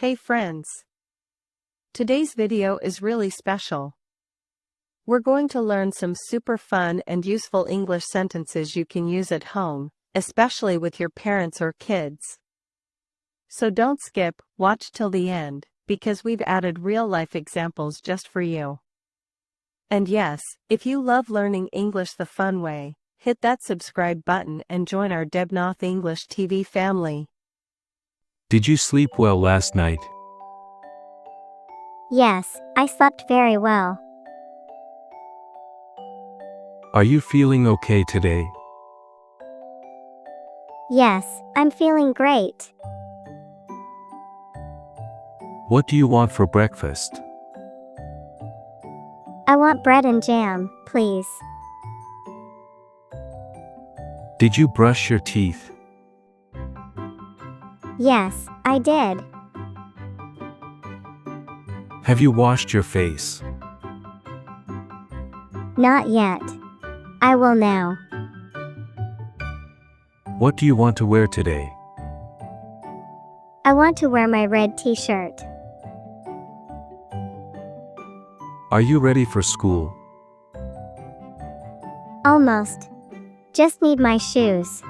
Hey friends! Today's video is really special. We're going to learn some super fun and useful English sentences you can use at home, especially with your parents or kids. So don't skip, watch till the end, because we've added real-life examples just for you. And yes, if you love learning English the fun way, hit that subscribe button and join our Debnath English TV family. Did you sleep well last night? Yes, I slept very well. Are you feeling okay today? Yes, I'm feeling great. What do you want for breakfast? I want bread and jam, please. Did you brush your teeth? Yes, I did. Have you washed your face? Not yet. I will now. What do you want to wear today? I want to wear my red t-shirt. Are you ready for school? Almost. Just need my shoes.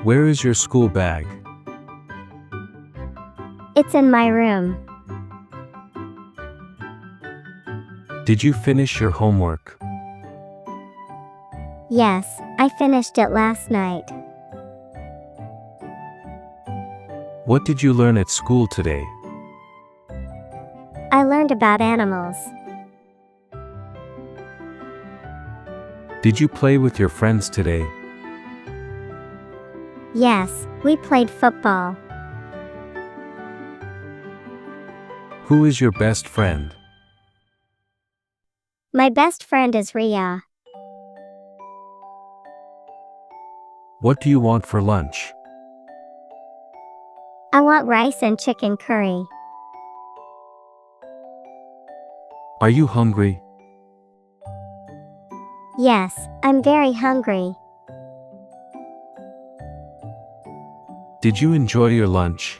Where is your school bag? It's in my room. Did you finish your homework? Yes, I finished it last night. What did you learn at school today? I learned about animals. Did you play with your friends today? Yes, we played football. Who is your best friend? My best friend is Ria. What do you want for lunch? I want rice and chicken curry. Are you hungry? Yes, I'm very hungry. Did you enjoy your lunch?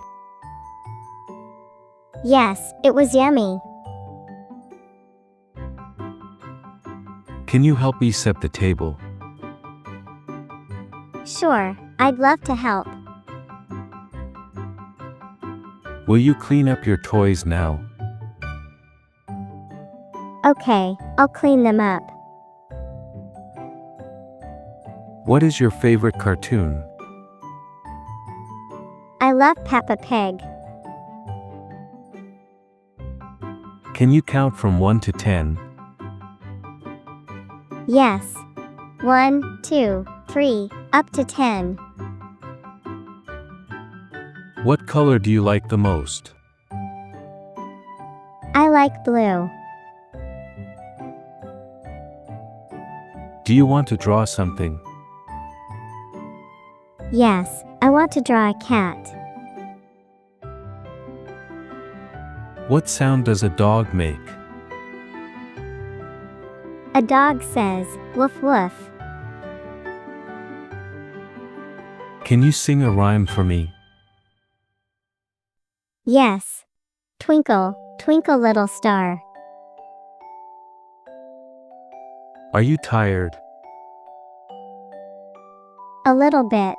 Yes, it was yummy. Can you help me set the table? Sure, I'd love to help. Will you clean up your toys now? Okay, I'll clean them up. What is your favorite cartoon? I love Peppa Pig. Can you count from 1 to 10? Yes. 1, 2, 3, up to 10. What color do you like the most? I like blue. Do you want to draw something? Yes, I want to draw a cat. What sound does a dog make? A dog says, woof woof. Can you sing a rhyme for me? Yes. Twinkle, twinkle little star. Are you tired? A little bit.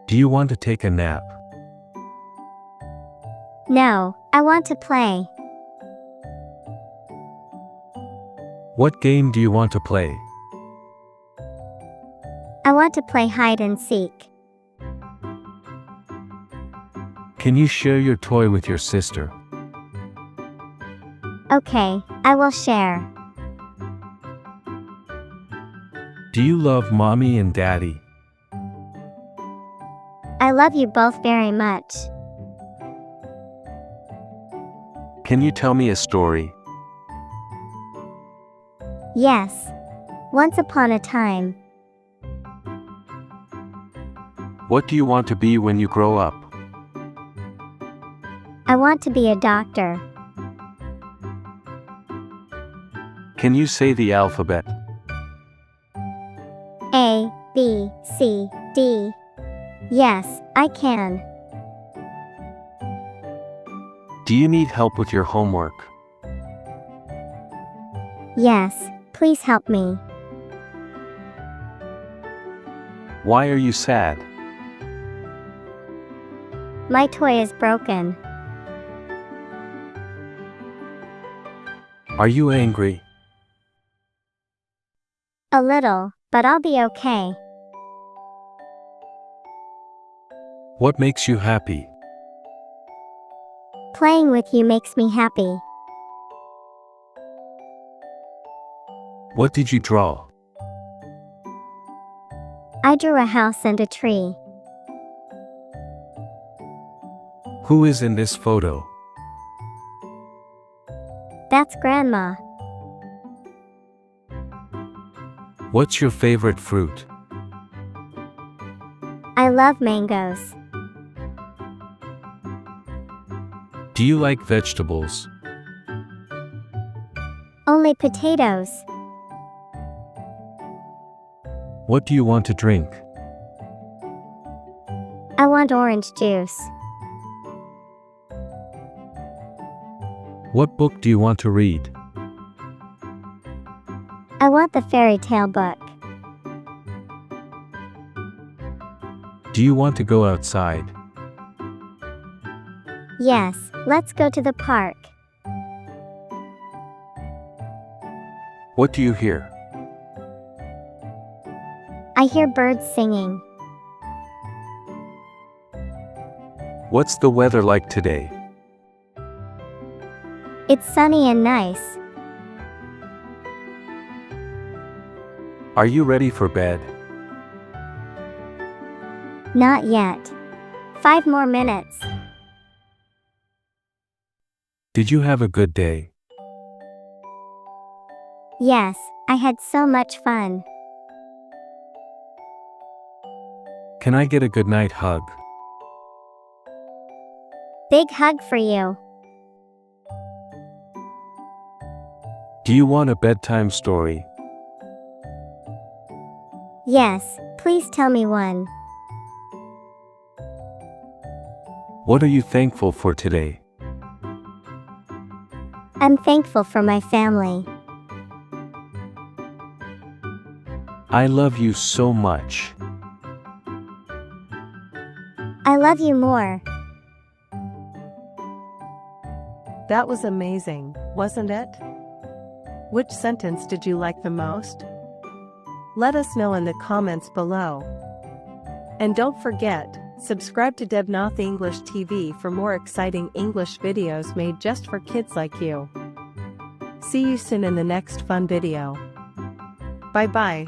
Do you want to take a nap? No, I want to play. What game do you want to play? I want to play hide and seek. Can you share your toy with your sister? Okay, I will share. Do you love mommy and daddy? I love you both very much. Can you tell me a story? Yes. Once upon a time. What do you want to be when you grow up? I want to be a doctor. Can you say the alphabet? A, B, C, D, B. Yes, I can. Do you need help with your homework? Yes, please help me. Why are you sad? My toy is broken. Are you angry? A little, but I'll be okay. What makes you happy? Playing with you makes me happy. What did you draw? I drew a house and a tree. Who is in this photo? That's Grandma. What's your favorite fruit? I love mangoes. Do you like vegetables? Only potatoes. What do you want to drink? I want orange juice. What book do you want to read? I want the fairy tale book. Do you want to go outside? Yes, let's go to the park. What do you hear? I hear birds singing. What's the weather like today? It's sunny and nice. Are you ready for bed? Not yet. 5 more minutes. Did you have a good day? Yes, I had so much fun. Can I get a goodnight hug? Big hug for you. Do you want a bedtime story? Yes, please tell me one. What are you thankful for today? I'm thankful for my family. I love you so much. I love you more. That was amazing, wasn't it? Which sentence did you like the most? Let us know in the comments below. And don't forget, subscribe to Debnath English TV for more exciting English videos made just for kids like you. See you soon in the next fun video. Bye bye.